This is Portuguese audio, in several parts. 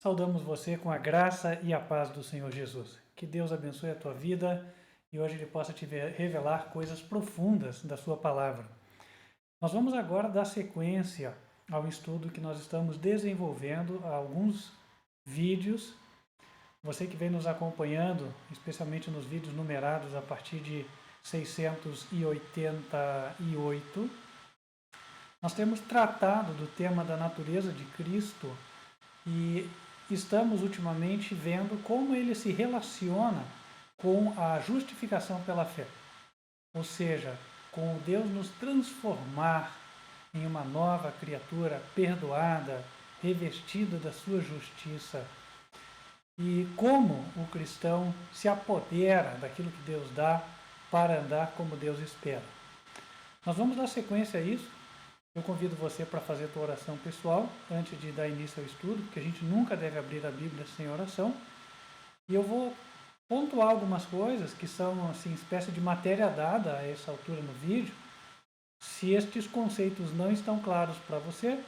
Saudamos você com a graça e a paz do Senhor Jesus. Que Deus abençoe a tua vida e hoje Ele possa te revelar coisas profundas da sua palavra. Nós vamos agora dar sequência ao estudo que nós estamos desenvolvendo há alguns vídeos. Você que vem nos acompanhando, especialmente nos vídeos numerados a partir de 688, nós temos tratado do tema da natureza de Cristo e estamos ultimamente vendo como ele se relaciona com a justificação pela fé. Ou seja, com o Deus nos transformar em uma nova criatura perdoada, revestida da sua justiça. E como o cristão se apodera daquilo que Deus dá para andar como Deus espera. Nós vamos dar sequência a isso. Eu convido você para fazer a tua oração pessoal antes de dar início ao estudo, porque a gente nunca deve abrir a Bíblia sem oração. E eu vou pontuar algumas coisas que são assim, espécie de matéria dada a essa altura no vídeo. Se estes conceitos não estão claros para você,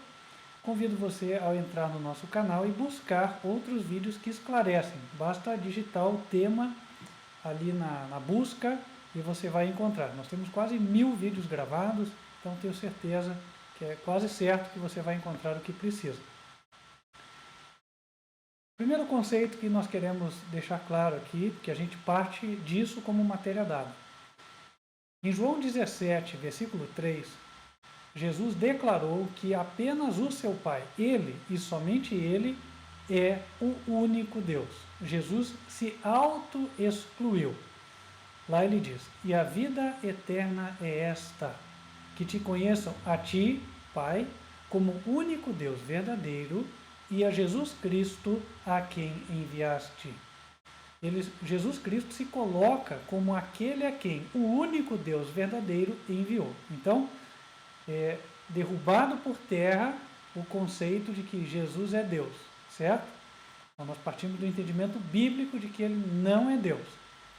convido você ao entrar no nosso canal e buscar outros vídeos que esclarecem. Basta digitar o tema ali na busca e você vai encontrar. Nós temos quase 1000 vídeos gravados, então tenho certeza que é quase certo que você vai encontrar o que precisa. Primeiro conceito que nós queremos deixar claro aqui, que a gente parte disso como matéria dada. Em João 17, versículo 3, Jesus declarou que apenas o seu Pai, Ele e somente Ele, é o único Deus. Jesus se auto-excluiu. Lá ele diz, e a vida eterna é esta, que te conheçam a ti, Pai, como único Deus verdadeiro, e a Jesus Cristo, a quem enviaste. Jesus Cristo se coloca como aquele a quem o único Deus verdadeiro enviou. Então, é derrubado por terra o conceito de que Jesus é Deus, certo? Então, nós partimos do entendimento bíblico de que ele não é Deus.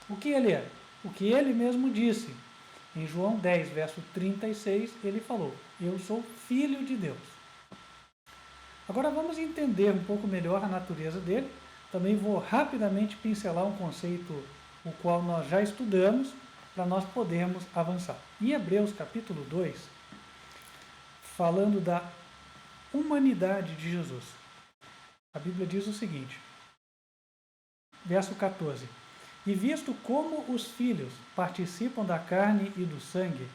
O que ele é? O que ele mesmo disse. Em João 10, verso 36, ele falou, eu sou filho de Deus. Agora vamos entender um pouco melhor a natureza dele. Também vou rapidamente pincelar um conceito o qual nós já estudamos, para nós podermos avançar. Em Hebreus capítulo 2, falando da humanidade de Jesus, a Bíblia diz o seguinte, verso 14, e visto como os filhos participam da carne e do sangue,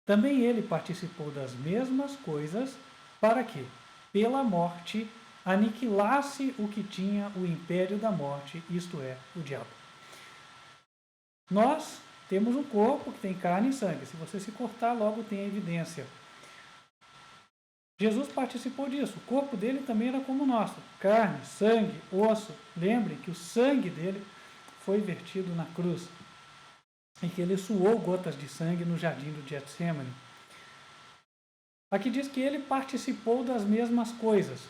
também ele participou das mesmas coisas, para que, pela morte, aniquilasse o que tinha o império da morte, isto é, o diabo. Nós temos um corpo que tem carne e sangue. Se você se cortar, logo tem a evidência. Jesus participou disso. O corpo dele também era como o nosso. Carne, sangue, osso. Lembrem que o sangue dele foi vertido na cruz, em que ele suou gotas de sangue no jardim do Getsemane. Aqui diz que ele participou das mesmas coisas.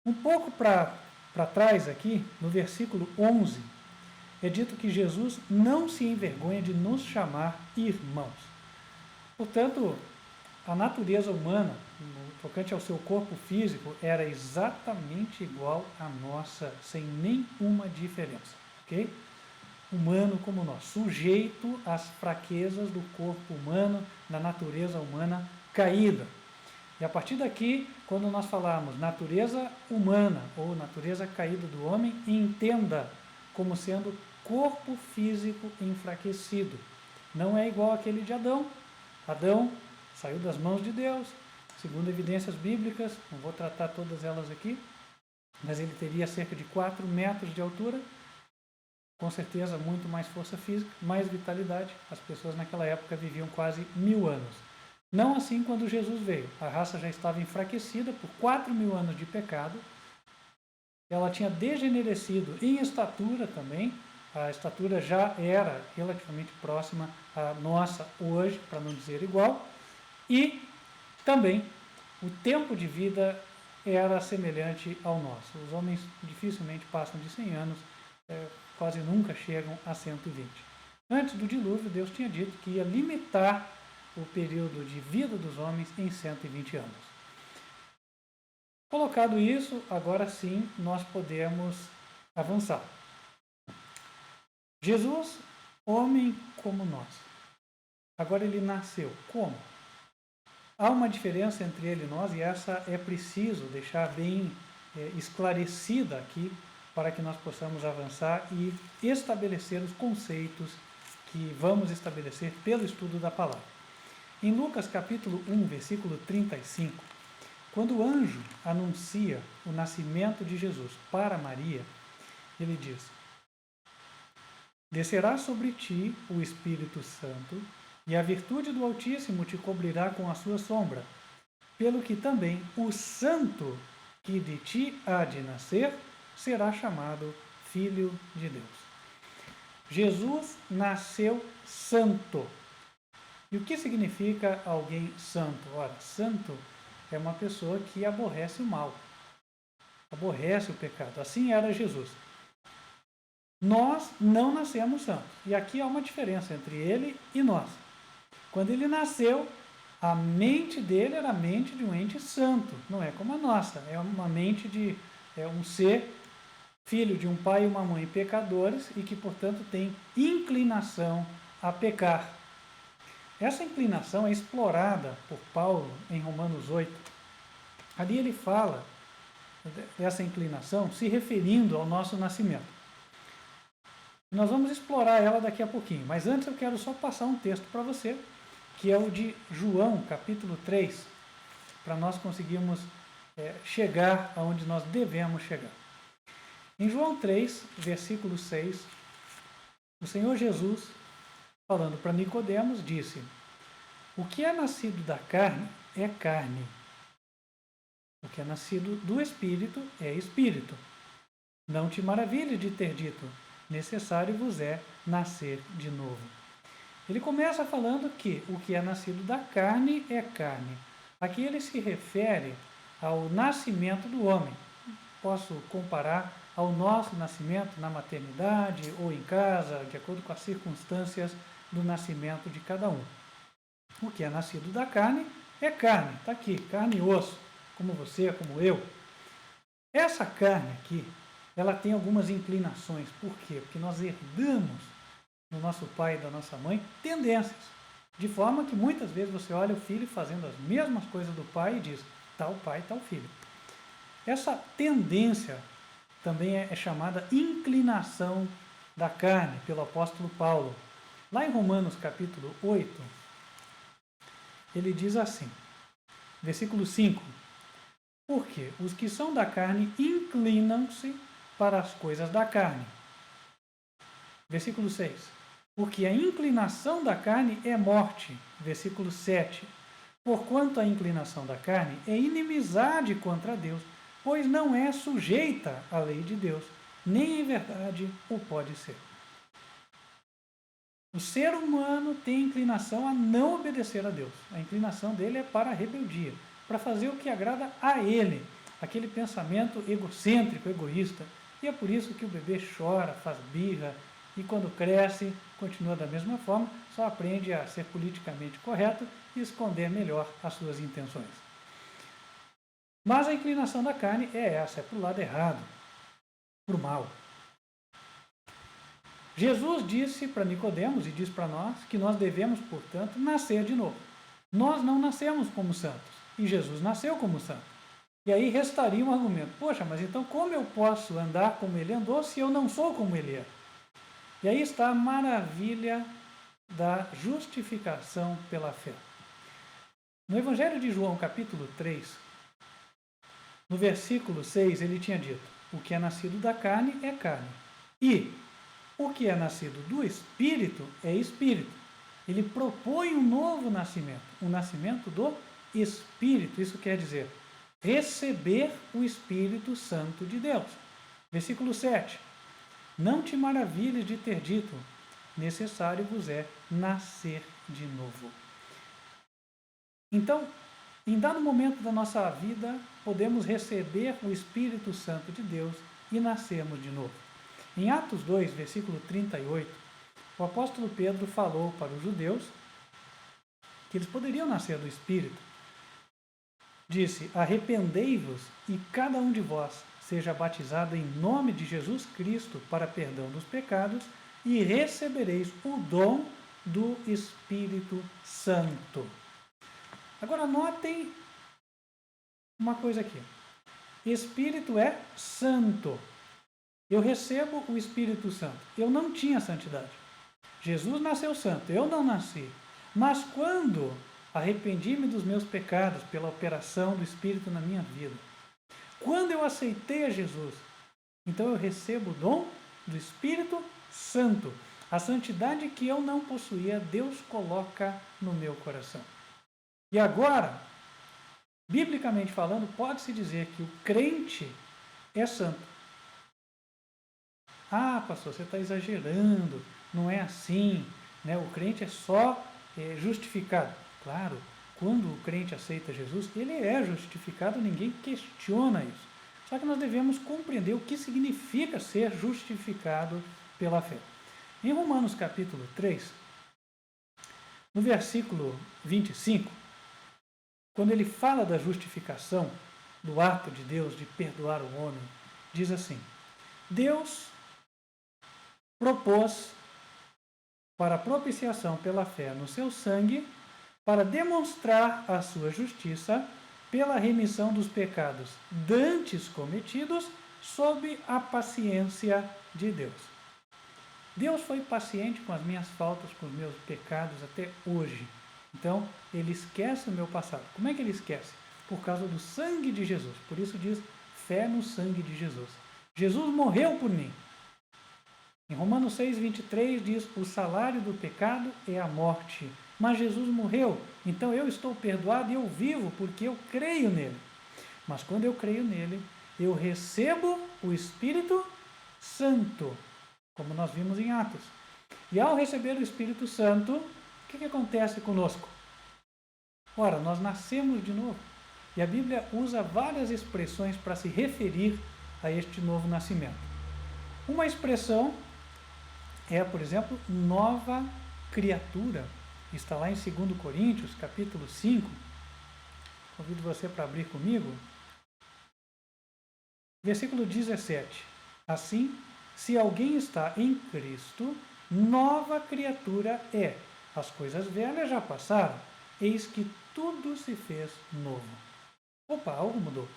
Um pouco para trás aqui, no versículo 11, é dito que Jesus não se envergonha de nos chamar irmãos. Portanto, a natureza humana, no tocante ao seu corpo físico, era exatamente igual à nossa, sem nenhuma diferença, ok? Humano como nós, sujeito às fraquezas do corpo humano, da natureza humana caída. E a partir daqui, quando nós falarmos natureza humana ou natureza caída do homem, entenda como sendo corpo físico enfraquecido. Não é igual àquele de Adão. Adão saiu das mãos de Deus, segundo evidências bíblicas, não vou tratar todas elas aqui, mas ele teria cerca de 4 metros de altura, com certeza muito mais força física, mais vitalidade. As pessoas naquela época viviam quase 1000 anos. Não assim quando Jesus veio. A raça já estava enfraquecida por 4000 anos de pecado. Ela tinha degenerecido em estatura também. A estatura já era relativamente próxima à nossa hoje, para não dizer igual. E também o tempo de vida era semelhante ao nosso. Os homens dificilmente passam de 100 anos, quase nunca chegam a 120. Antes do dilúvio, Deus tinha dito que ia limitar o período de vida dos homens em 120 anos. Colocado isso, agora sim nós podemos avançar. Jesus, homem como nós. Agora ele nasceu. Como? Há uma diferença entre ele e nós e essa é preciso deixar bem esclarecida aqui para que nós possamos avançar e estabelecer os conceitos que vamos estabelecer pelo estudo da palavra. Em Lucas capítulo 1, versículo 35, quando o anjo anuncia o nascimento de Jesus para Maria, ele diz: descerá sobre ti o Espírito Santo, e a virtude do Altíssimo te cobrirá com a sua sombra, pelo que também o santo que de ti há de nascer será chamado Filho de Deus. Jesus nasceu santo. E o que significa alguém santo? Ora, santo é uma pessoa que aborrece o mal, aborrece o pecado. Assim era Jesus. Nós não nascemos santos. E aqui há uma diferença entre ele e nós. Quando ele nasceu, a mente dele era a mente de um ente santo, não é como a nossa. É uma mente de um ser, filho de um pai e uma mãe pecadores e que, portanto, tem inclinação a pecar. Essa inclinação é explorada por Paulo em Romanos 8. Ali ele fala dessa inclinação se referindo ao nosso nascimento. Nós vamos explorar ela daqui a pouquinho, mas antes eu quero só passar um texto para você, que é o de João, capítulo 3, para nós conseguirmos chegar aonde nós devemos chegar. Em João 3, versículo 6, o Senhor Jesus, falando para Nicodemos, disse: o que é nascido da carne é carne. O que é nascido do Espírito é Espírito. Não te maravilhes de ter dito: necessário vos é nascer de novo. Ele começa falando que o que é nascido da carne é carne. Aqui ele se refere ao nascimento do homem. Posso comparar ao nosso nascimento na maternidade ou em casa, de acordo com as circunstâncias do nascimento de cada um. O que é nascido da carne é carne. Está aqui, carne e osso, como você, como eu. Essa carne aqui, ela tem algumas inclinações. Por quê? Porque nós herdamos do nosso pai e da nossa mãe tendências. De forma que muitas vezes você olha o filho fazendo as mesmas coisas do pai e diz: tal pai, tal filho. Essa tendência também é chamada inclinação da carne pelo apóstolo Paulo. Lá em Romanos capítulo 8, ele diz assim, versículo 5: porque os que são da carne inclinam-se para as coisas da carne. Versículo 6: porque a inclinação da carne é morte. Versículo 7: porquanto a inclinação da carne é inimizade contra Deus, pois não é sujeita à lei de Deus, nem em verdade o pode ser. O ser humano tem inclinação a não obedecer a Deus. A inclinação dele é para a rebeldia, para fazer o que agrada a ele, aquele pensamento egocêntrico, egoísta. E é por isso que o bebê chora, faz birra, e quando cresce, continua da mesma forma, só aprende a ser politicamente correto e esconder melhor as suas intenções. Mas a inclinação da carne é essa, é para o lado errado, para o mal. Jesus disse para Nicodemos e diz para nós que nós devemos, portanto, nascer de novo. Nós não nascemos como santos, e Jesus nasceu como santo. E aí restaria um argumento: poxa, mas então como eu posso andar como ele andou se eu não sou como ele é? E aí está a maravilha da justificação pela fé. No Evangelho de João, capítulo 3, no versículo 6, ele tinha dito: o que é nascido da carne é carne, e o que é nascido do Espírito é Espírito. Ele propõe um novo nascimento, um nascimento do Espírito. Isso quer dizer, receber o Espírito Santo de Deus. Versículo 7. Não te maravilhes de ter dito: necessário vos é nascer de novo. Então, em dado momento da nossa vida, podemos receber o Espírito Santo de Deus e nascermos de novo. Em Atos 2, versículo 38, o apóstolo Pedro falou para os judeus que eles poderiam nascer do Espírito. disse: arrependei-vos e cada um de vós seja batizado em nome de Jesus Cristo para perdão dos pecados e recebereis o dom do Espírito Santo. Agora notem uma coisa aqui. Espírito é santo. Eu recebo o Espírito Santo. Eu não tinha santidade. Jesus nasceu santo, eu não nasci. Mas quando arrependi-me dos meus pecados pela operação do Espírito na minha vida, quando eu aceitei a Jesus, então eu recebo o dom do Espírito Santo. A santidade que eu não possuía, Deus coloca no meu coração. E agora, biblicamente falando, pode-se dizer que o crente é santo. Ah, pastor, você está exagerando, não é assim, né? O crente é só justificado. Claro, quando o crente aceita Jesus, ele é justificado, ninguém questiona isso. Só que nós devemos compreender o que significa ser justificado pela fé. Em Romanos capítulo 3, no versículo 25, quando ele fala da justificação, do ato de Deus de perdoar o homem, diz assim: Deus propôs para a propiciação pela fé no seu sangue, para demonstrar a sua justiça pela remissão dos pecados dantes cometidos sob a paciência de Deus. Deus foi paciente com as minhas faltas, com os meus pecados até hoje. Então, ele esquece o meu passado. Como é que ele esquece? Por causa do sangue de Jesus. Por isso diz fé no sangue de Jesus. Jesus morreu por mim. Em Romanos 6, 23 diz: o salário do pecado é a morte. Mas Jesus morreu, então eu estou perdoado e eu vivo porque eu creio nele. Mas quando eu creio nele, eu recebo o Espírito Santo, como nós vimos em Atos. E ao receber o Espírito Santo, o que acontece conosco? Ora, nós nascemos de novo. E a Bíblia usa várias expressões para se referir a este novo nascimento. Uma expressão é, por exemplo, nova criatura. Está lá em 2 Coríntios, capítulo 5. Convido você para abrir comigo. Versículo 17. Assim, se alguém está em Cristo, nova criatura é. As coisas velhas já passaram, eis que tudo se fez novo. Opa, algo mudou.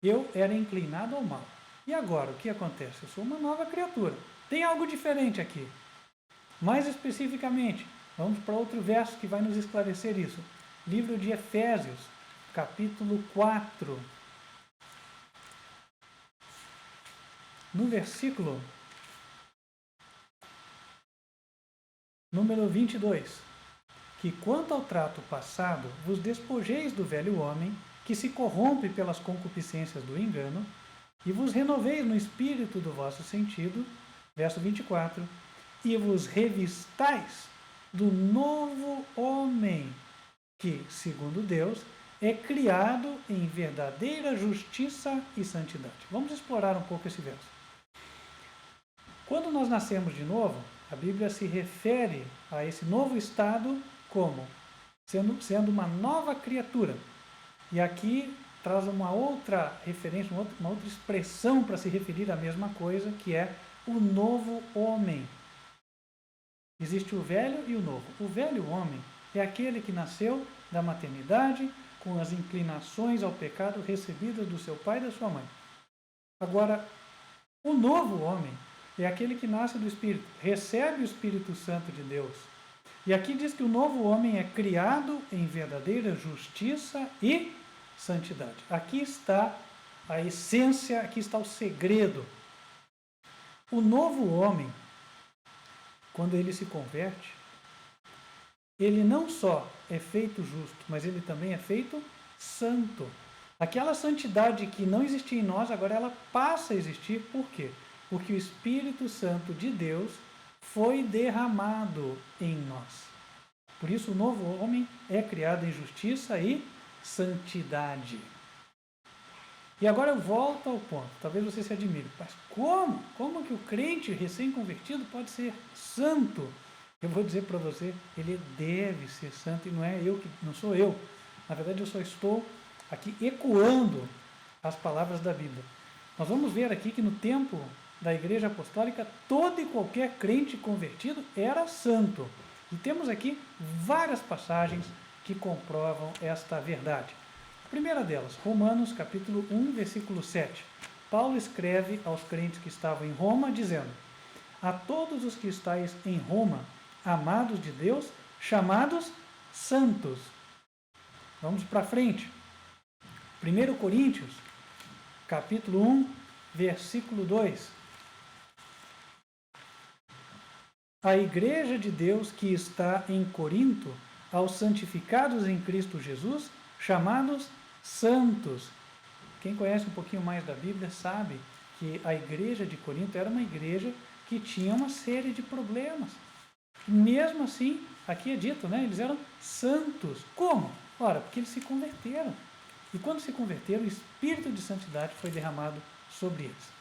Eu era inclinado ao mal. E agora, o que acontece? Eu sou uma nova criatura. Tem algo diferente aqui. Mais especificamente, vamos para outro verso que vai nos esclarecer isso. Livro de Efésios, capítulo 4. No versículo número 22, que quanto ao trato passado, vos despojeis do velho homem, que se corrompe pelas concupiscências do engano, e vos renoveis no espírito do vosso sentido, verso 24, e vos revistais do novo homem, que, segundo Deus, é criado em verdadeira justiça e santidade. Vamos explorar um pouco esse verso. Quando nós nascemos de novo, a Bíblia se refere a esse novo estado como sendo uma nova criatura. E aqui traz uma outra referência, uma outra expressão para se referir à mesma coisa, que é o novo homem. Existe o velho e o novo. O velho homem é aquele que nasceu da maternidade, com as inclinações ao pecado recebidas do seu pai e da sua mãe. Agora, o novo homem é aquele que nasce do Espírito, recebe o Espírito Santo de Deus. E aqui diz que o novo homem é criado em verdadeira justiça e santidade. Aqui está a essência, aqui está o segredo. O novo homem, quando ele se converte, ele não só é feito justo, mas ele também é feito santo. Aquela santidade que não existia em nós, agora ela passa a existir. Por quê? Porque o Espírito Santo de Deus foi derramado em nós. Por isso o novo homem é criado em justiça e santidade. E agora eu volto ao ponto. Talvez você se admire. Mas como? Como que o crente recém-convertido pode ser santo? Eu vou dizer para você, ele deve ser santo e não sou eu. Na verdade, eu só estou aqui ecoando as palavras da Bíblia. Nós vamos ver aqui que no tempo da Igreja Apostólica, todo e qualquer crente convertido era santo. E temos aqui várias passagens que comprovam esta verdade. A primeira delas, Romanos capítulo 1, versículo 7. Paulo escreve aos crentes que estavam em Roma, dizendo: a todos os que estáis em Roma, amados de Deus, chamados santos. Vamos para frente. 1 Coríntios, capítulo 1, versículo 2. A igreja de Deus que está em Corinto, aos santificados em Cristo Jesus, chamados santos. Quem conhece um pouquinho mais da Bíblia sabe que a igreja de Corinto era uma igreja que tinha uma série de problemas. Mesmo assim, aqui é dito, né, eles eram santos. Como? Ora, porque eles se converteram. E quando se converteram, o Espírito de Santidade foi derramado sobre eles.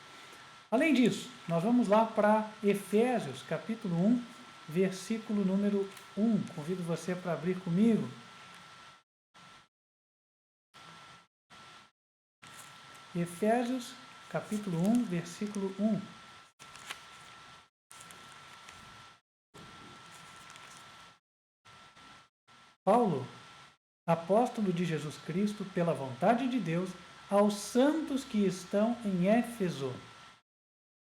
Além disso, nós vamos lá para Efésios, capítulo 1, versículo número 1. Convido você para abrir comigo. Efésios, capítulo 1, versículo 1. Paulo, apóstolo de Jesus Cristo, pela vontade de Deus, aos santos que estão em Éfeso.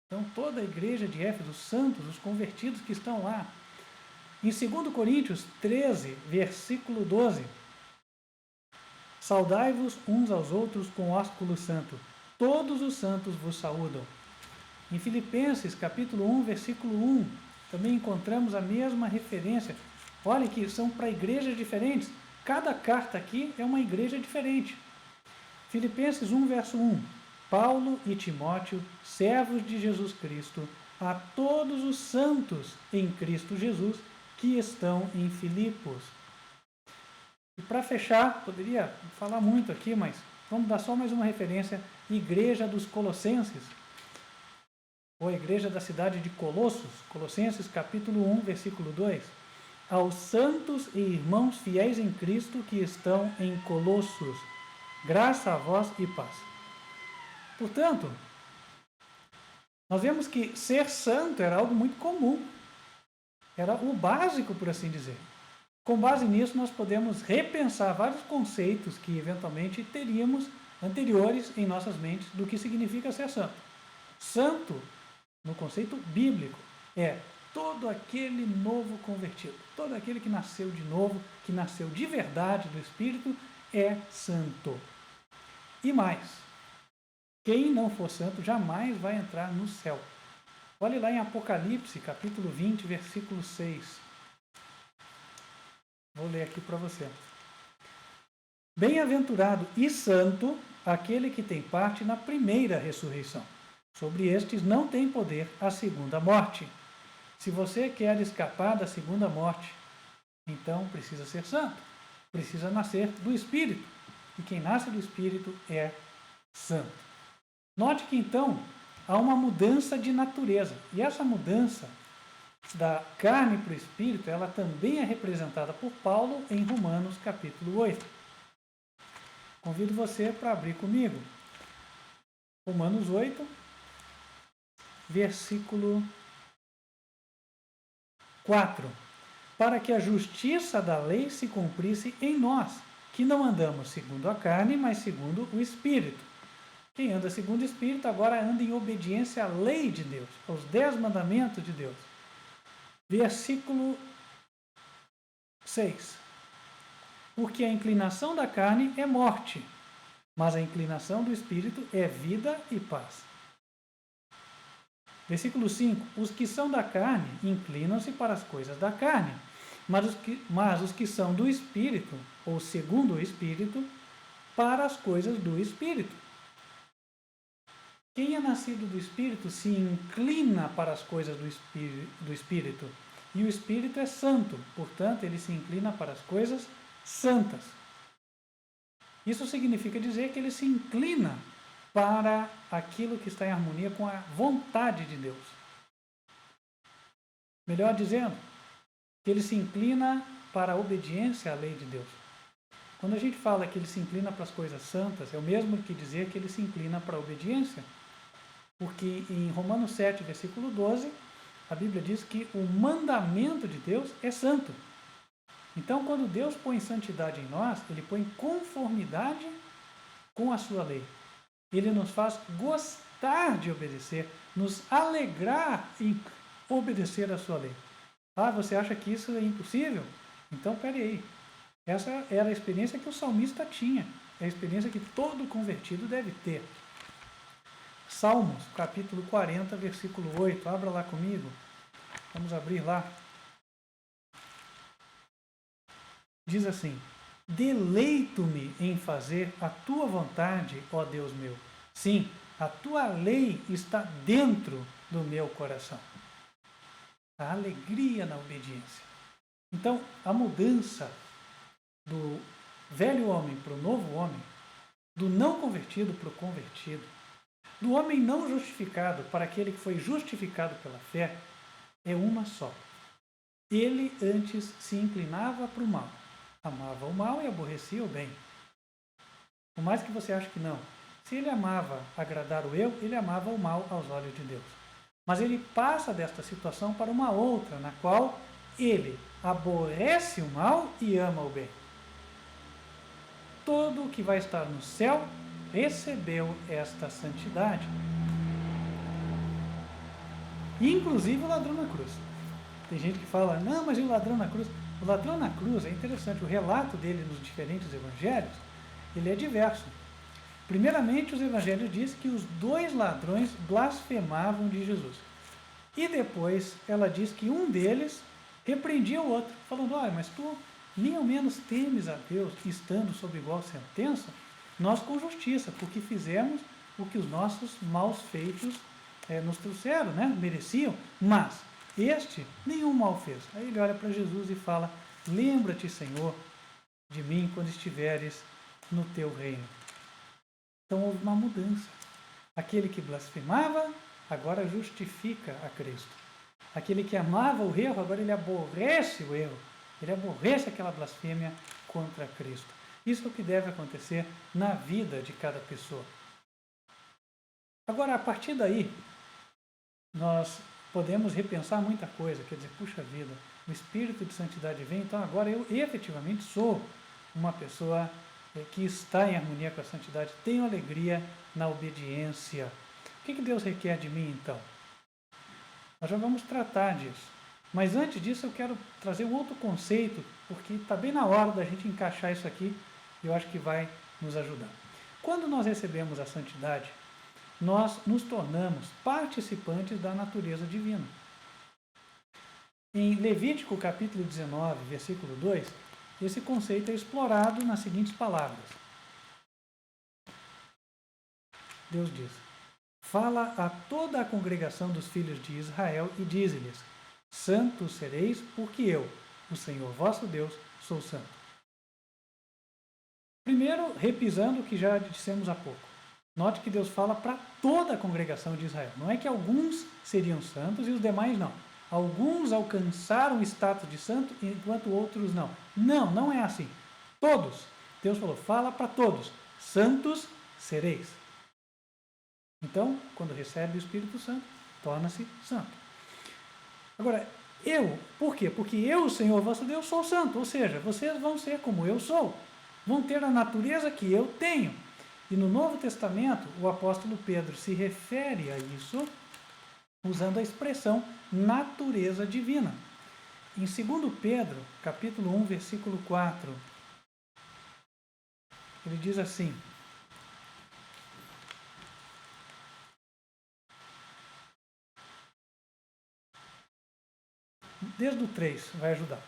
Então, toda a igreja de Éfeso, os santos, os convertidos que estão lá. Em 2 Coríntios 13, versículo 12. Saudai-vos uns aos outros com ósculo santo. Todos os santos vos saúdam. Em Filipenses, capítulo 1, versículo 1, também encontramos a mesma referência. Olha que são para igrejas diferentes. Cada carta aqui é uma igreja diferente. Filipenses 1, verso 1. Paulo e Timóteo, servos de Jesus Cristo, a todos os santos em Cristo Jesus que estão em Filipos. E para fechar, poderia falar muito aqui, mas vamos dar só mais uma referência. Igreja dos Colossenses, ou a igreja da cidade de Colossos, Colossenses capítulo 1, versículo 2. Aos santos e irmãos fiéis em Cristo que estão em Colossos, graça a vós e paz. Portanto, nós vemos que ser santo era algo muito comum. Era o básico, por assim dizer. Com base nisso, nós podemos repensar vários conceitos que eventualmente teríamos anteriores em nossas mentes do que significa ser santo. Santo, no conceito bíblico, é todo aquele novo convertido, todo aquele que nasceu de novo, que nasceu de verdade do Espírito, é santo. E mais, quem não for santo jamais vai entrar no céu. Olhe lá em Apocalipse, capítulo 20, versículo 6. Vou ler aqui para você. Bem-aventurado e santo aquele que tem parte na primeira ressurreição. Sobre estes não tem poder a segunda morte. Se você quer escapar da segunda morte, então precisa ser santo. Precisa nascer do Espírito. E quem nasce do Espírito é santo. Note que então há uma mudança de natureza. E essa mudança da carne para o Espírito, ela também é representada por Paulo em Romanos capítulo 8. Convido você para abrir comigo. Romanos 8, versículo 4. Para que a justiça da lei se cumprisse em nós, que não andamos segundo a carne, mas segundo o Espírito. Quem anda segundo o Espírito agora anda em obediência à lei de Deus, aos 10 mandamentos de Deus. Versículo 6. Porque a inclinação da carne é morte, mas a inclinação do Espírito é vida e paz. Versículo 5. Os que são da carne inclinam-se para as coisas da carne, mas os que são do Espírito, ou segundo o Espírito, para as coisas do Espírito. Quem é nascido do Espírito se inclina para as coisas do Espírito. E o Espírito é santo, portanto, ele se inclina para as coisas santas. Isso significa dizer que ele se inclina para aquilo que está em harmonia com a vontade de Deus. Melhor dizendo, que ele se inclina para a obediência à lei de Deus. Quando a gente fala que ele se inclina para as coisas santas, é o mesmo que dizer que ele se inclina para a obediência. Porque em Romanos 7, versículo 12, a Bíblia diz que o mandamento de Deus é santo. Então, quando Deus põe santidade em nós, ele põe conformidade com a sua lei. Ele nos faz gostar de obedecer, nos alegrar em obedecer a sua lei. Ah, você acha que isso é impossível? Então, peraí. Essa era a experiência que o salmista tinha. É a experiência que todo convertido deve ter. Salmos, capítulo 40, versículo 8. Abra lá comigo. Vamos abrir lá. Diz assim: deleito-me em fazer a tua vontade, ó Deus meu. Sim, a tua lei está dentro do meu coração. A alegria na obediência. Então, a mudança do velho homem para o novo homem, do não convertido para o convertido, do homem não justificado para aquele que foi justificado pela fé, é uma só. Ele antes se inclinava para o mal, amava o mal e aborrecia o bem. Por mais que você ache que não, se ele amava agradar o eu, ele amava o mal aos olhos de Deus. Mas ele passa desta situação para uma outra, na qual ele aborrece o mal e ama o bem. Todo o que vai estar no céu recebeu esta santidade. Inclusive o ladrão na cruz. Tem gente que fala, não, mas e o ladrão na cruz? O ladrão na cruz é interessante, o relato dele nos diferentes evangelhos, ele é diverso. Primeiramente, os evangelhos dizem que os dois ladrões blasfemavam de Jesus. E depois ela diz que um deles repreendia o outro, falando, olha, mas tu nem ao menos temes a Deus, estando sob igual sentença, nós com justiça, porque fizemos o que os nossos maus feitos nos trouxeram, né? Mereciam, mas este nenhum mal fez. Aí ele olha para Jesus e fala, lembra-te, Senhor, de mim quando estiveres no teu reino. Então houve uma mudança. Aquele que blasfemava, agora justifica a Cristo. Aquele que amava o erro, agora ele aborrece o erro. Ele aborrece aquela blasfêmia contra Cristo. Isso é o que deve acontecer na vida de cada pessoa. Agora, a partir daí, nós podemos repensar muita coisa. Quer dizer, puxa vida, o Espírito de Santidade vem, então agora eu efetivamente sou uma pessoa que está em harmonia com a santidade, tenho alegria na obediência. O que Deus requer de mim, então? Nós já vamos tratar disso. Mas antes disso eu quero trazer um outro conceito, porque está bem na hora da gente encaixar isso aqui e eu acho que vai nos ajudar. Quando nós recebemos a santidade, nós nos tornamos participantes da natureza divina. Em Levítico capítulo 19, versículo 2, esse conceito é explorado nas seguintes palavras. Deus diz, fala a toda a congregação dos filhos de Israel e dize-lhes, santos sereis, porque eu, o Senhor vosso Deus, sou santo. Primeiro, repisando o que já dissemos há pouco. Note que Deus fala para toda a congregação de Israel. Não é que alguns seriam santos e os demais não. Alguns alcançaram o status de santo, enquanto outros não. Não, não é assim. Todos. Deus falou, fala para todos. Santos sereis. Então, quando recebe o Espírito Santo, torna-se santo. Agora, por quê? Porque eu, o Senhor vosso Deus, sou santo. Ou seja, vocês vão ser como eu sou. Vão ter a natureza que eu tenho. E no Novo Testamento, o apóstolo Pedro se refere a isso usando a expressão natureza divina. Em 2 Pedro, capítulo 1, versículo 4, ele diz assim, desde o 3, vai ajudar.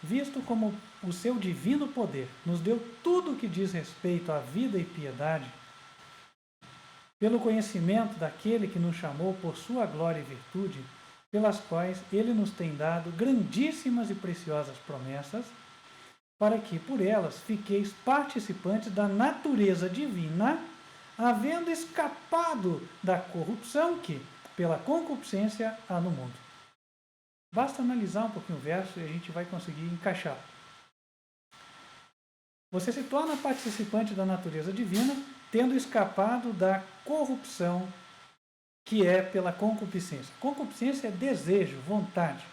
Visto como o seu divino poder nos deu tudo o que diz respeito à vida e piedade, pelo conhecimento daquele que nos chamou por sua glória e virtude, pelas quais ele nos tem dado grandíssimas e preciosas promessas, para que por elas fiqueis participantes da natureza divina, havendo escapado da corrupção que, pela concupiscência, há no mundo. Basta analisar um pouquinho o verso e a gente vai conseguir encaixar. Você se torna participante da natureza divina, tendo escapado da corrupção que é pela concupiscência. Concupiscência é desejo, vontade.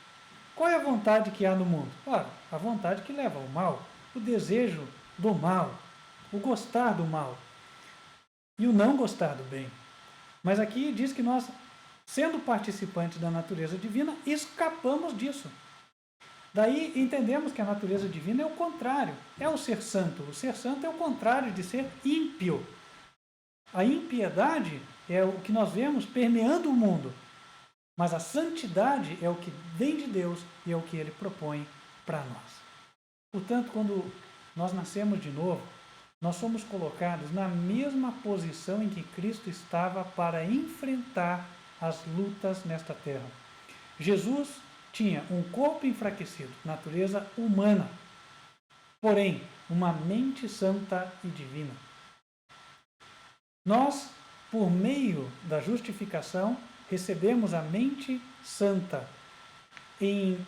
Qual é a vontade que há no mundo? Ora, a vontade que leva ao mal, o desejo do mal, o gostar do mal e o não gostar do bem. Mas aqui diz que nós, sendo participantes da natureza divina, escapamos disso. Daí entendemos que a natureza divina é o contrário, é o ser santo. O ser santo é o contrário de ser ímpio. A impiedade é o que nós vemos permeando o mundo, mas a santidade é o que vem de Deus e é o que Ele propõe para nós. Portanto, quando nós nascemos de novo, nós somos colocados na mesma posição em que Cristo estava para enfrentar as lutas nesta terra. Jesus tinha um corpo enfraquecido, natureza humana, porém, uma mente santa e divina. Nós, por meio da justificação, recebemos a mente santa. Em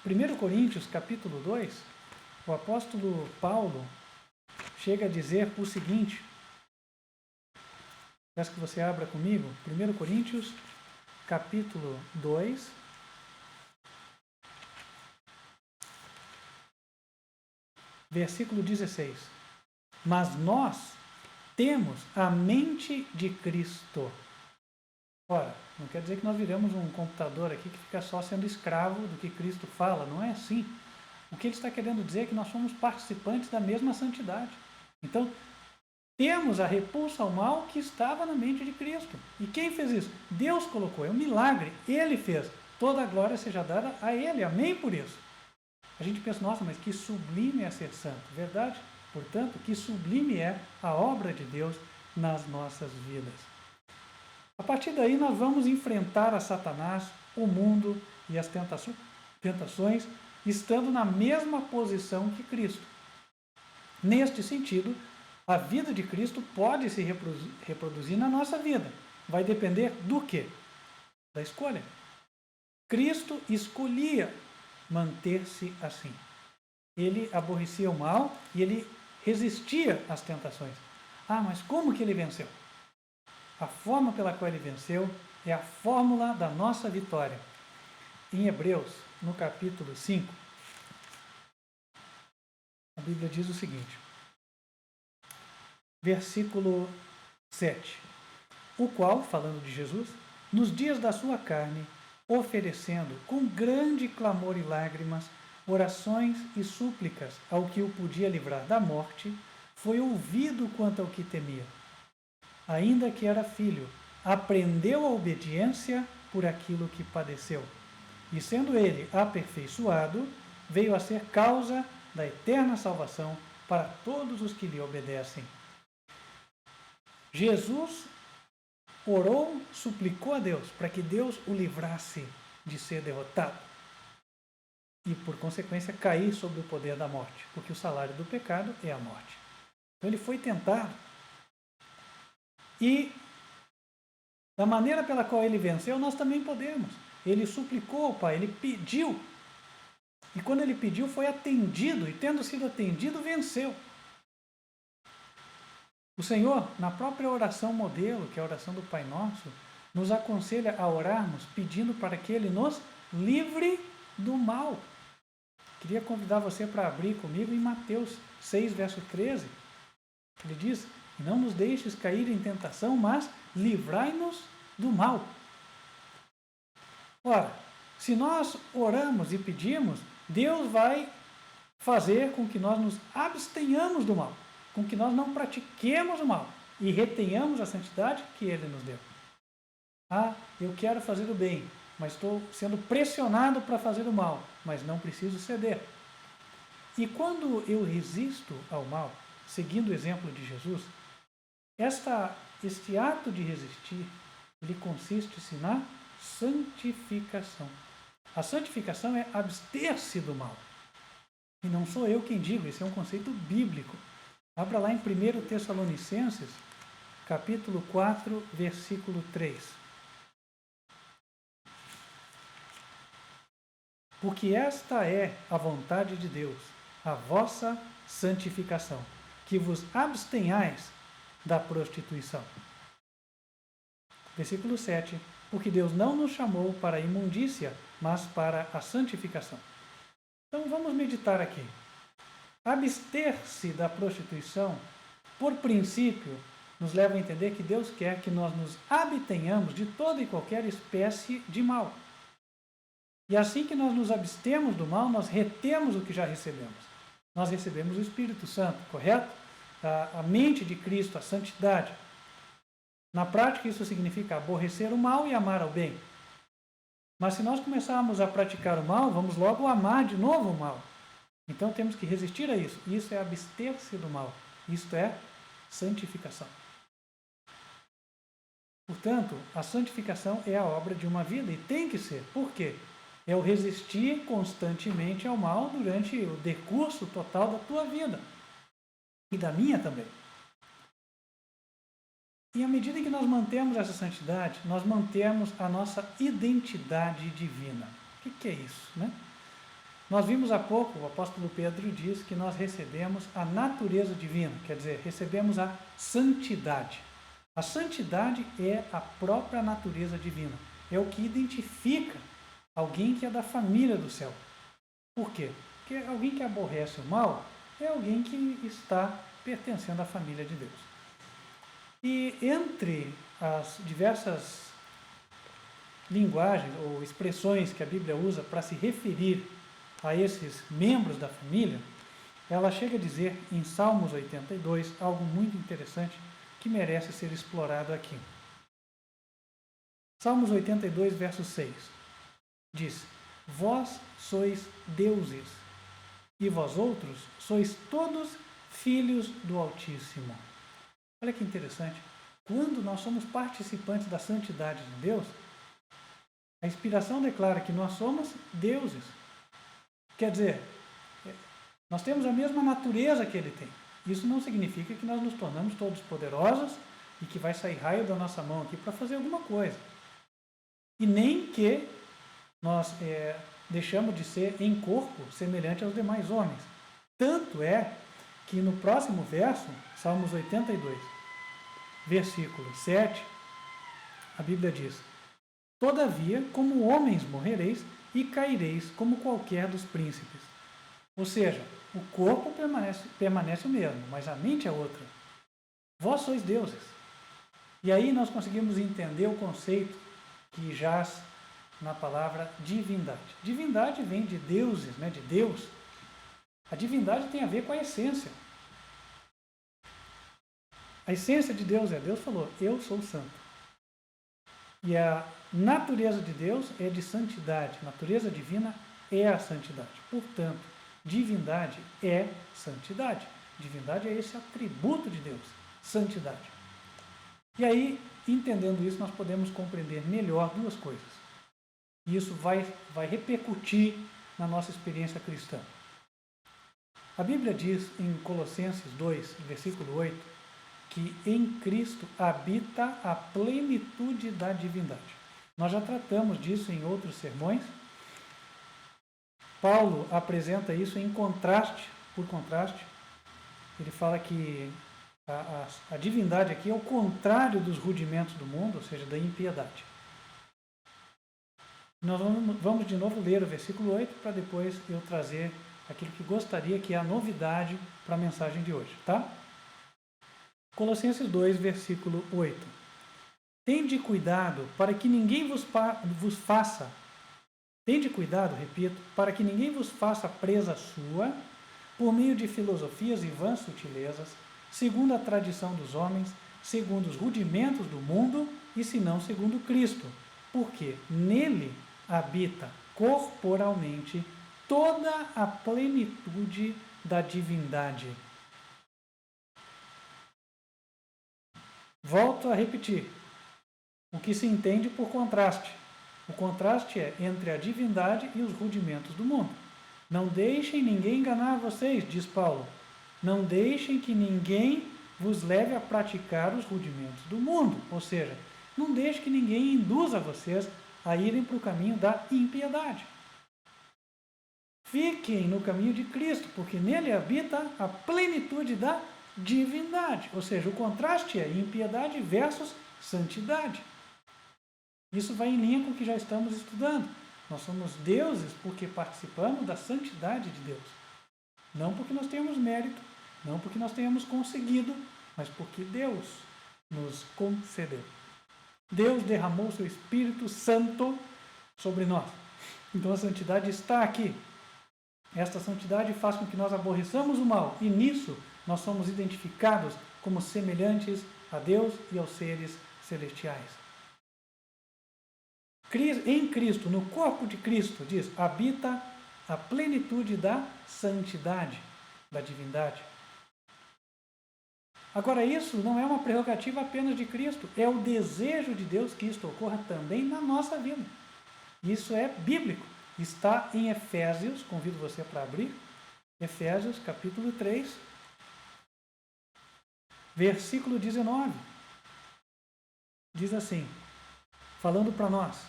1 Coríntios, capítulo 2, o apóstolo Paulo chega a dizer o seguinte, peço que você abra comigo, 1 Coríntios, capítulo 2, versículo 16. Mas nós temos a mente de Cristo. Ora, não quer dizer que nós viramos um computador aqui que fica só sendo escravo do que Cristo fala, não é assim. O que ele está querendo dizer é que nós somos participantes da mesma santidade. Então, temos a repulsa ao mal que estava na mente de Cristo. E quem fez isso? Deus colocou, é um milagre, Ele fez. Toda a glória seja dada a Ele, amém por isso. A gente pensa, nossa, mas que sublime é ser santo, verdade? Portanto, que sublime é a obra de Deus nas nossas vidas. A partir daí nós vamos enfrentar a Satanás, o mundo e as tentações, estando na mesma posição que Cristo. Neste sentido, a vida de Cristo pode se reproduzir na nossa vida. Vai depender do quê? Da escolha. Cristo escolhia manter-se assim. Ele aborrecia o mal e ele resistia às tentações. Ah, mas como que ele venceu? A forma pela qual ele venceu é a fórmula da nossa vitória. Em Hebreus, no capítulo 5, a Bíblia diz o seguinte, versículo 7. O qual, falando de Jesus, nos dias da sua carne, oferecendo com grande clamor e lágrimas, orações e súplicas ao que o podia livrar da morte, foi ouvido quanto ao que temia. Ainda que era filho, aprendeu a obediência por aquilo que padeceu. E sendo ele aperfeiçoado, veio a ser causa da eterna salvação para todos os que lhe obedecem. Jesus orou, suplicou a Deus para que Deus o livrasse de ser derrotado e, por consequência, cair sob o poder da morte, porque o salário do pecado é a morte. Então ele foi tentado e, da maneira pela qual ele venceu, nós também podemos. Ele suplicou ao Pai, ele pediu, e quando ele pediu foi atendido, e tendo sido atendido, venceu. O Senhor, na própria oração modelo, que é a oração do Pai Nosso, nos aconselha a orarmos pedindo para que Ele nos livre do mal. Queria convidar você para abrir comigo em Mateus 6, verso 13. Ele diz, não nos deixes cair em tentação, mas livrai-nos do mal. Ora, se nós oramos e pedimos, Deus vai fazer com que nós nos abstenhamos do mal, com que nós não pratiquemos o mal e retenhamos a santidade que Ele nos deu. Ah, eu quero fazer o bem, mas estou sendo pressionado para fazer o mal, mas não preciso ceder. E quando eu resisto ao mal, seguindo o exemplo de Jesus, este ato de resistir, ele consiste-se na santificação. A santificação é abster-se do mal. E não sou eu quem digo, esse é um conceito bíblico. Abra lá em 1 Tessalonicenses, capítulo 4, versículo 3. Porque esta é a vontade de Deus, a vossa santificação, que vos abstenhais da prostituição. Versículo 7. Porque Deus não nos chamou para a imundícia, mas para a santificação. Então vamos meditar aqui. Abster-se da prostituição, por princípio, nos leva a entender que Deus quer que nós nos abstenhamos de toda e qualquer espécie de mal. E assim que nós nos abstemos do mal, nós retemos o que já recebemos. Nós recebemos o Espírito Santo, correto? A mente de Cristo, a santidade. Na prática, isso significa aborrecer o mal e amar ao bem. Mas se nós começarmos a praticar o mal, vamos logo amar de novo o mal. Então temos que resistir a isso. Isso é abster-se do mal. Isto é santificação. Portanto, a santificação é a obra de uma vida e tem que ser. Por quê? É o resistir constantemente ao mal durante o decurso total da tua vida. E da minha também. E à medida que nós mantemos essa santidade, nós mantemos a nossa identidade divina. O que é isso, né? Nós vimos há pouco, o apóstolo Pedro diz que nós recebemos a natureza divina, quer dizer, recebemos a santidade. A santidade é a própria natureza divina, é o que identifica alguém que é da família do céu. Por quê? Porque alguém que aborrece o mal é alguém que está pertencendo à família de Deus. E entre as diversas linguagens ou expressões que a Bíblia usa para se referir a esses membros da família, ela chega a dizer em Salmos 82 algo muito interessante que merece ser explorado aqui. Salmos 82, verso 6, diz: Vós sois deuses, e vós outros sois todos filhos do Altíssimo. Olha que interessante. Quando nós somos participantes da santidade de Deus, a inspiração declara que nós somos deuses. Quer dizer, nós temos a mesma natureza que ele tem. Isso não significa que nós nos tornamos todos poderosos e que vai sair raio da nossa mão aqui para fazer alguma coisa. E nem que nós deixamos de ser em corpo semelhante aos demais homens. Tanto é que no próximo verso, Salmos 82, versículo 7, a Bíblia diz: Todavia, como homens morrereis e caireis como qualquer dos príncipes. Ou seja, o corpo permanece o mesmo, mas a mente é outra. Vós sois deuses. E aí nós conseguimos entender o conceito que jaz na palavra divindade. Divindade vem de deuses, né, de Deus. A divindade tem a ver com a essência. A essência de Deus é, Deus falou, eu sou santo. E a natureza de Deus é de santidade. A natureza divina é a santidade. Portanto, divindade é santidade. Divindade é esse atributo de Deus, santidade. E aí, entendendo isso, nós podemos compreender melhor duas coisas. E isso vai repercutir na nossa experiência cristã. A Bíblia diz em Colossenses 2, versículo 8, que em Cristo habita a plenitude da divindade. Nós já tratamos disso em outros sermões. Paulo apresenta isso em contraste, por contraste. Ele fala que a divindade aqui é o contrário dos rudimentos do mundo, ou seja, da impiedade. Nós vamos de novo ler o versículo 8 para depois eu trazer aquilo que gostaria que é a novidade para a mensagem de hoje, tá? Colossenses 2, versículo 8. Tende cuidado para que ninguém vos faça, tende cuidado, repito, para que ninguém vos faça presa sua, por meio de filosofias e vãs sutilezas, segundo a tradição dos homens, segundo os rudimentos do mundo, e se não segundo Cristo, porque nele habita corporalmente toda a plenitude da divindade. Volto a repetir, o que se entende por contraste. O contraste é entre a divindade e os rudimentos do mundo. Não deixem ninguém enganar vocês, diz Paulo. Não deixem que ninguém vos leve a praticar os rudimentos do mundo. Ou seja, não deixe que ninguém induza vocês a irem para o caminho da impiedade. Fiquem no caminho de Cristo, porque nele habita a plenitude da divindade. Ou seja, o contraste é impiedade versus santidade. Isso vai em linha com o que já estamos estudando. Nós somos deuses porque participamos da santidade de Deus. Não porque nós tenhamos mérito, não porque nós tenhamos conseguido, mas porque Deus nos concedeu. Deus derramou seu Espírito Santo sobre nós. Então a santidade está aqui. Esta santidade faz com que nós aborreçamos o mal, e nisso nós somos identificados como semelhantes a Deus e aos seres celestiais. Em Cristo, no corpo de Cristo, diz, habita a plenitude da santidade, da divindade. Agora, isso não é uma prerrogativa apenas de Cristo, é o desejo de Deus que isto ocorra também na nossa vida. Isso é bíblico. Está em Efésios, convido você para abrir, Efésios capítulo 3, versículo 19. Diz assim, falando para nós,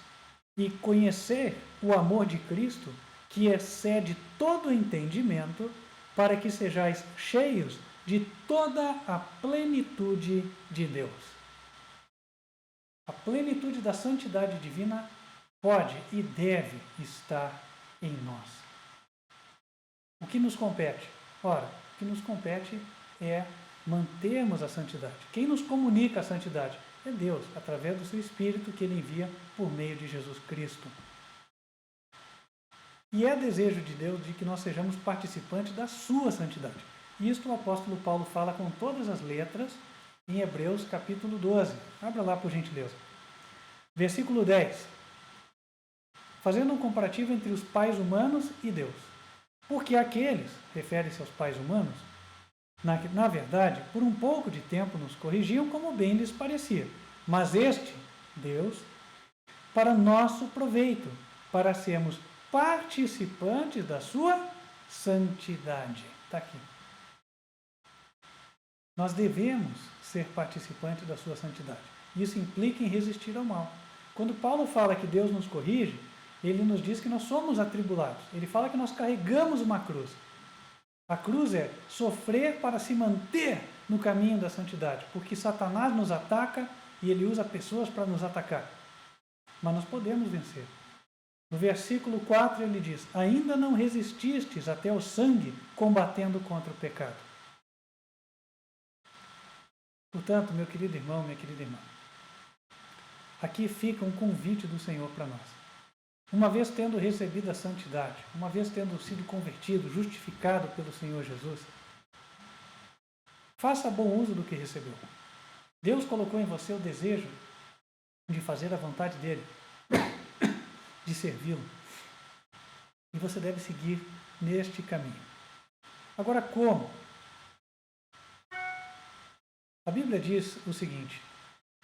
e conhecer o amor de Cristo, que excede todo entendimento, para que sejais cheios de toda a plenitude de Deus. A plenitude da santidade divina pode e deve estar em nós. O que nos compete? Ora, o que nos compete é mantermos a santidade. Quem nos comunica a santidade? É Deus, através do seu Espírito que Ele envia por meio de Jesus Cristo. E é desejo de Deus de que nós sejamos participantes da sua santidade. Isto o apóstolo Paulo fala com todas as letras em Hebreus capítulo 12. Abra lá por gentileza. Versículo 10. Fazendo um comparativo entre os pais humanos e Deus. Porque aqueles, refere-se aos pais humanos, na verdade, por um pouco de tempo nos corrigiam como bem lhes parecia. Mas este, Deus, para nosso proveito, para sermos participantes da sua santidade. Está aqui. Nós devemos ser participantes da sua santidade. Isso implica em resistir ao mal. Quando Paulo fala que Deus nos corrige, ele nos diz que nós somos atribulados. Ele fala que nós carregamos uma cruz. A cruz é sofrer para se manter no caminho da santidade, porque Satanás nos ataca e ele usa pessoas para nos atacar. Mas nós podemos vencer. No versículo 4 ele diz, ainda não resististes até o sangue, combatendo contra o pecado. Portanto, meu querido irmão, minha querida irmã, aqui fica um convite do Senhor para nós. Uma vez tendo recebido a santidade, uma vez tendo sido convertido, justificado pelo Senhor Jesus, faça bom uso do que recebeu. Deus colocou em você o desejo de fazer a vontade dele, de servi-lo. E você deve seguir neste caminho. Agora, como? A Bíblia diz o seguinte,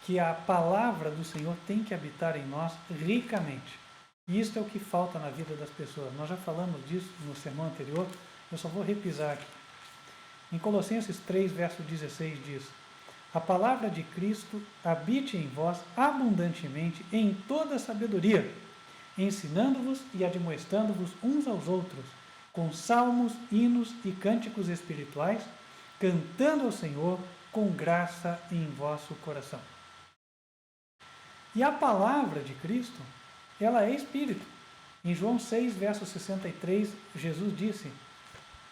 que a palavra do Senhor tem que habitar em nós ricamente. E isto é o que falta na vida das pessoas. Nós já falamos disso no sermão anterior, eu só vou repisar aqui. Em Colossenses 3, verso 16 diz, a palavra de Cristo habite em vós abundantemente em toda sabedoria, ensinando-vos e admoestando-vos uns aos outros, com salmos, hinos e cânticos espirituais, cantando ao Senhor com graça em vosso coração. E a palavra de Cristo, ela é Espírito. Em João 6, verso 63, Jesus disse,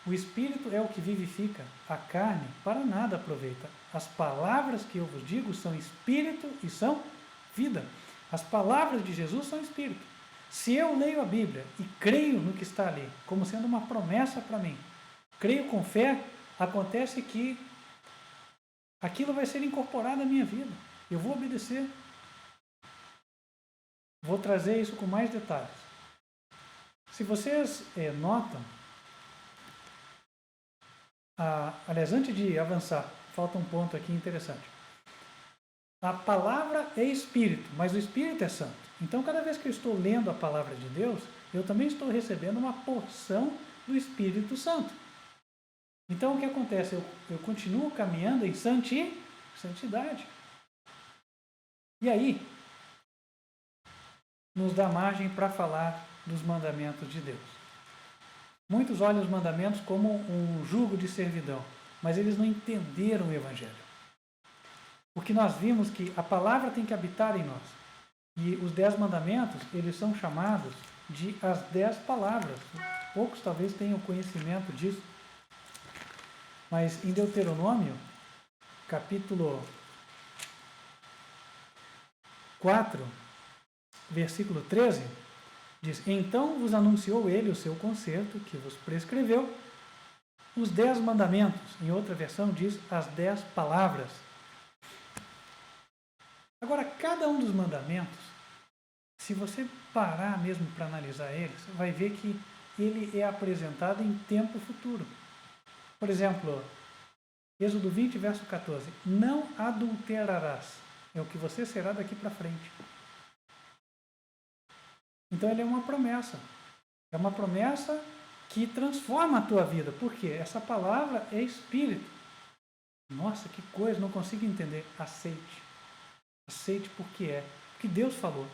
o Espírito é o que vivifica, a carne para nada aproveita. As palavras que eu vos digo são Espírito e são vida. As palavras de Jesus são Espírito. Se eu leio a Bíblia e creio no que está ali, como sendo uma promessa para mim, creio com fé, acontece que aquilo vai ser incorporado à minha vida. Eu vou obedecer. Vou trazer isso com mais detalhes. Se vocês notam, aliás, antes de avançar, falta um ponto aqui interessante. A palavra é Espírito, mas o Espírito é Santo. Então, cada vez que eu estou lendo a palavra de Deus, eu também estou recebendo uma porção do Espírito Santo. Então, o que acontece? Eu continuo caminhando em santidade. E aí, nos dá margem para falar dos mandamentos de Deus. Muitos olham os mandamentos como um jugo de servidão, mas eles não entenderam o Evangelho. Porque nós vimos que a palavra tem que habitar em nós. E os 10 mandamentos, eles são chamados de as 10 palavras. Poucos talvez tenham conhecimento disso. Mas em Deuteronômio, capítulo 4, versículo 13, diz: Então vos anunciou ele o seu concerto, que vos prescreveu, os 10 mandamentos. Em outra versão diz as 10 palavras. Agora, cada um dos mandamentos, se você parar mesmo para analisar eles, vai ver que ele é apresentado em tempo futuro. Por exemplo, Êxodo 20, verso 14. Não adulterarás. É o que você será daqui para frente. Então ele é uma promessa. É uma promessa que transforma a tua vida. Por quê? Essa palavra é espírito. Nossa, que coisa, não consigo entender. Aceite. Aceite porque é. Porque Deus falou.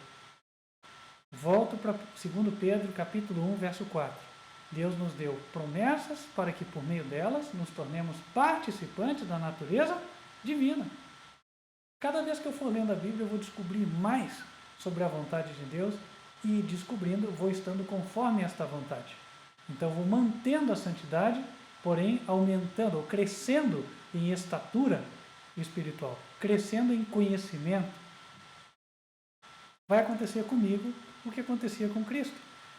Volto para 2 Pedro, capítulo 1, verso 4. Deus nos deu promessas para que por meio delas nos tornemos participantes da natureza divina. Cada vez que eu for lendo a Bíblia, eu vou descobrir mais sobre a vontade de Deus e descobrindo, vou estando conforme esta vontade. Então, vou mantendo a santidade, porém aumentando ou crescendo em estatura espiritual, crescendo em conhecimento. Vai acontecer comigo o que acontecia com Cristo.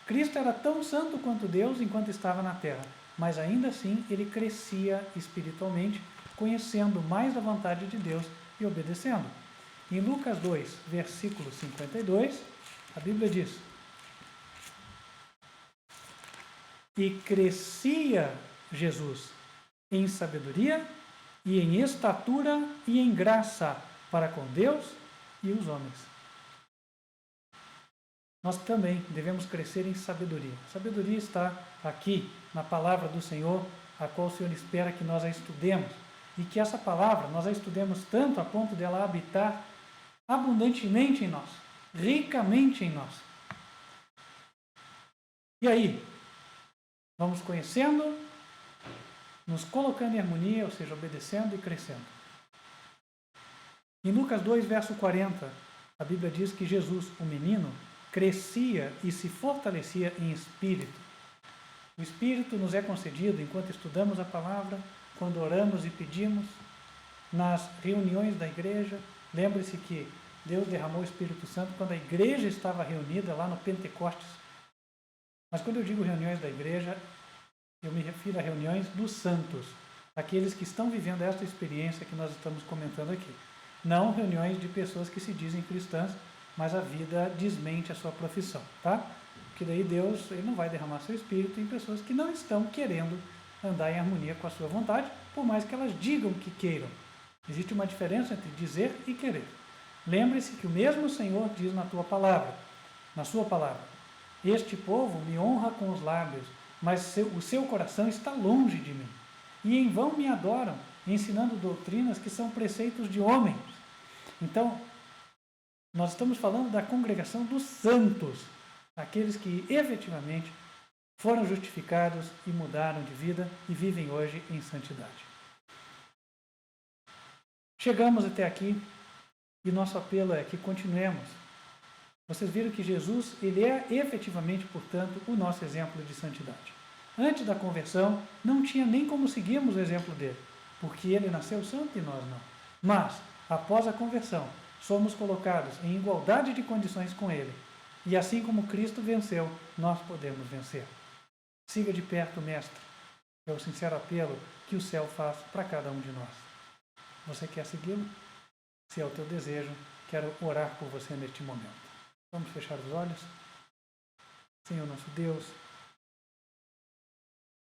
Cristo era tão santo quanto Deus enquanto estava na terra, mas ainda assim ele crescia espiritualmente, conhecendo mais a vontade de Deus e obedecendo. Em Lucas 2, versículo 52, a Bíblia diz: E crescia Jesus em sabedoria e em estatura e em graça para com Deus e os homens. Nós também devemos crescer em sabedoria. A sabedoria está aqui na palavra do Senhor, a qual o Senhor espera que nós a estudemos. E que essa palavra nós a estudemos tanto a ponto dela habitar abundantemente em nós, ricamente em nós. E aí, vamos conhecendo, nos colocando em harmonia, ou seja, obedecendo e crescendo. Em Lucas 2, verso 40, a Bíblia diz que Jesus, o menino, crescia e se fortalecia em espírito. O Espírito nos é concedido enquanto estudamos a palavra, quando oramos e pedimos, nas reuniões da igreja. Lembre-se que Deus derramou o Espírito Santo quando a igreja estava reunida lá no Pentecostes. Mas quando eu digo reuniões da igreja, eu me refiro a reuniões dos santos, aqueles que estão vivendo esta experiência que nós estamos comentando aqui. Não reuniões de pessoas que se dizem cristãs, mas a vida desmente a sua profissão, tá? Porque daí Deus ele não vai derramar seu Espírito em pessoas que não estão querendo andar em harmonia com a sua vontade, por mais que elas digam que queiram. Existe uma diferença entre dizer e querer. Lembre-se que o mesmo Senhor diz na tua palavra, na sua palavra: Este povo me honra com os lábios, mas o seu coração está longe de mim. E em vão me adoram, ensinando doutrinas que são preceitos de homens. Então, nós estamos falando da congregação dos santos, aqueles que efetivamente foram justificados e mudaram de vida e vivem hoje em santidade. Chegamos até aqui e nosso apelo é que continuemos. Vocês viram que Jesus, ele é efetivamente, portanto, o nosso exemplo de santidade. Antes da conversão, não tinha nem como seguirmos o exemplo dele, porque ele nasceu santo e nós não. Mas, após a conversão, somos colocados em igualdade de condições com ele. E assim como Cristo venceu, nós podemos vencer. Siga de perto o Mestre. É o sincero apelo que o céu faz para cada um de nós. Você quer segui-lo? Se é o teu desejo, quero orar por você neste momento. Vamos fechar os olhos? Senhor nosso Deus,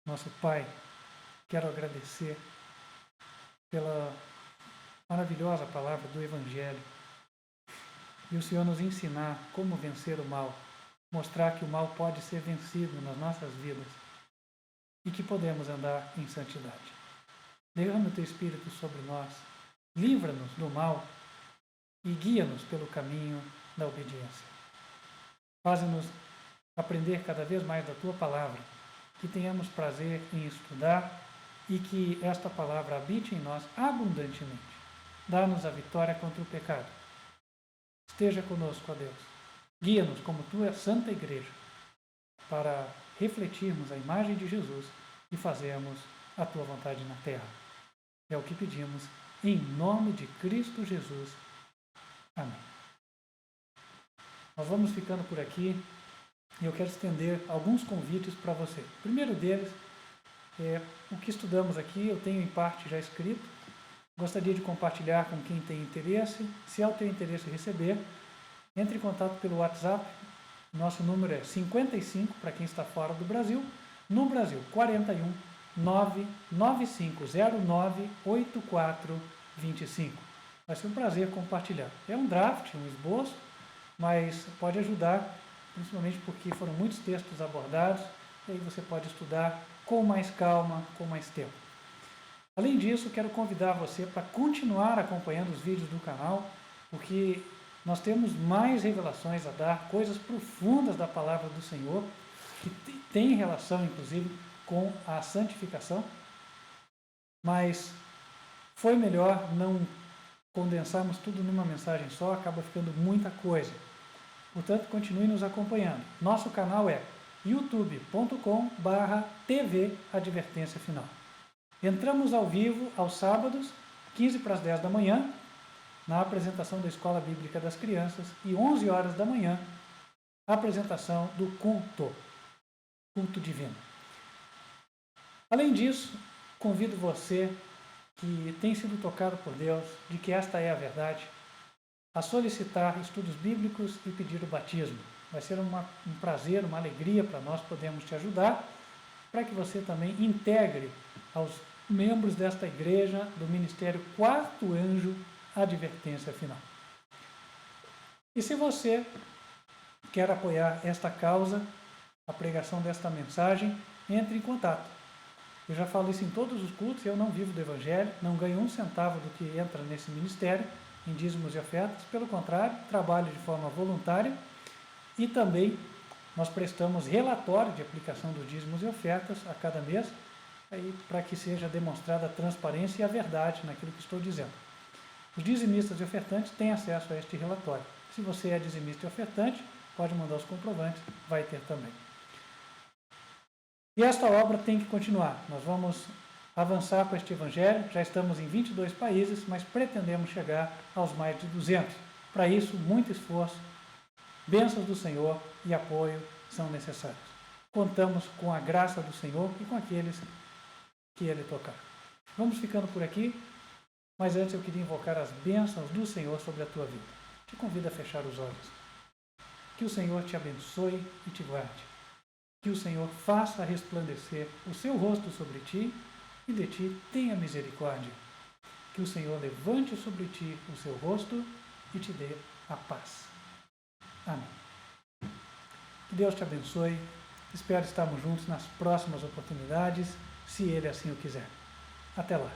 nosso Pai, quero agradecer pela maravilhosa palavra do Evangelho e o Senhor nos ensinar como vencer o mal, mostrar que o mal pode ser vencido nas nossas vidas e que podemos andar em santidade. Derrama o Teu Espírito sobre nós, livra-nos do mal e guia-nos pelo caminho da obediência. Faze-nos aprender cada vez mais da Tua palavra que tenhamos prazer em estudar e que esta palavra habite em nós abundantemente. Dá-nos a vitória contra o pecado. Esteja conosco, ó Deus. Guia-nos como tua santa igreja para refletirmos a imagem de Jesus e fazermos a tua vontade na terra. É o que pedimos em nome de Cristo Jesus. Amém. Nós vamos ficando por aqui e eu quero estender alguns convites para você. O primeiro deles é o que estudamos aqui, eu tenho em parte já escrito. Gostaria de compartilhar com quem tem interesse. Se é o teu interesse receber, entre em contato pelo WhatsApp. Nosso número é 55 para quem está fora do Brasil. No Brasil, 41 99509 8425. Vai ser um prazer compartilhar. É um draft, um esboço, mas pode ajudar, principalmente porque foram muitos textos abordados, e aí você pode estudar com mais calma, com mais tempo. Além disso, quero convidar você para continuar acompanhando os vídeos do canal, porque nós temos mais revelações a dar, coisas profundas da palavra do Senhor, que tem relação, inclusive, com a santificação, mas foi melhor não condensarmos tudo numa mensagem só, acaba ficando muita coisa. Portanto, continue nos acompanhando. Nosso canal é youtube.com/TV Advertência Final. Entramos ao vivo aos sábados, 15 para as 10 da manhã, na apresentação da Escola Bíblica das Crianças, e 11 horas da manhã, a apresentação do culto divino. Além disso, convido você que tem sido tocado por Deus, de que esta é a verdade, a solicitar estudos bíblicos e pedir o batismo. Vai ser um prazer, uma alegria para nós podermos te ajudar, para que você também integre aos membros desta igreja do Ministério Quarto Anjo Advertência Final. E se você quer apoiar esta causa, a pregação desta mensagem, entre em contato. Eu já falo isso em todos os cultos, eu não vivo do Evangelho, não ganho um centavo do que entra nesse ministério, em dízimos e ofertas, pelo contrário, trabalho de forma voluntária e também nós prestamos relatório de aplicação dos dízimos e ofertas a cada mês, para que seja demonstrada a transparência e a verdade naquilo que estou dizendo. Os dizimistas e ofertantes têm acesso a este relatório. Se você é dizimista e ofertante, pode mandar os comprovantes, vai ter também. E esta obra tem que continuar. Nós vamos avançar com este Evangelho, já estamos em 22 países, mas pretendemos chegar aos mais de 200. Para isso, muito esforço, bênçãos do Senhor e apoio são necessários. Contamos com a graça do Senhor e com aqueles que Ele tocar. Vamos ficando por aqui, mas antes eu queria invocar as bênçãos do Senhor sobre a tua vida. Te convido a fechar os olhos. Que o Senhor te abençoe e te guarde. Que o Senhor faça resplandecer o seu rosto sobre ti e de ti tenha misericórdia. Que o Senhor levante sobre ti o seu rosto e te dê a paz. Amém. Que Deus te abençoe. Espero estarmos juntos nas próximas oportunidades, se Ele assim o quiser. Até lá.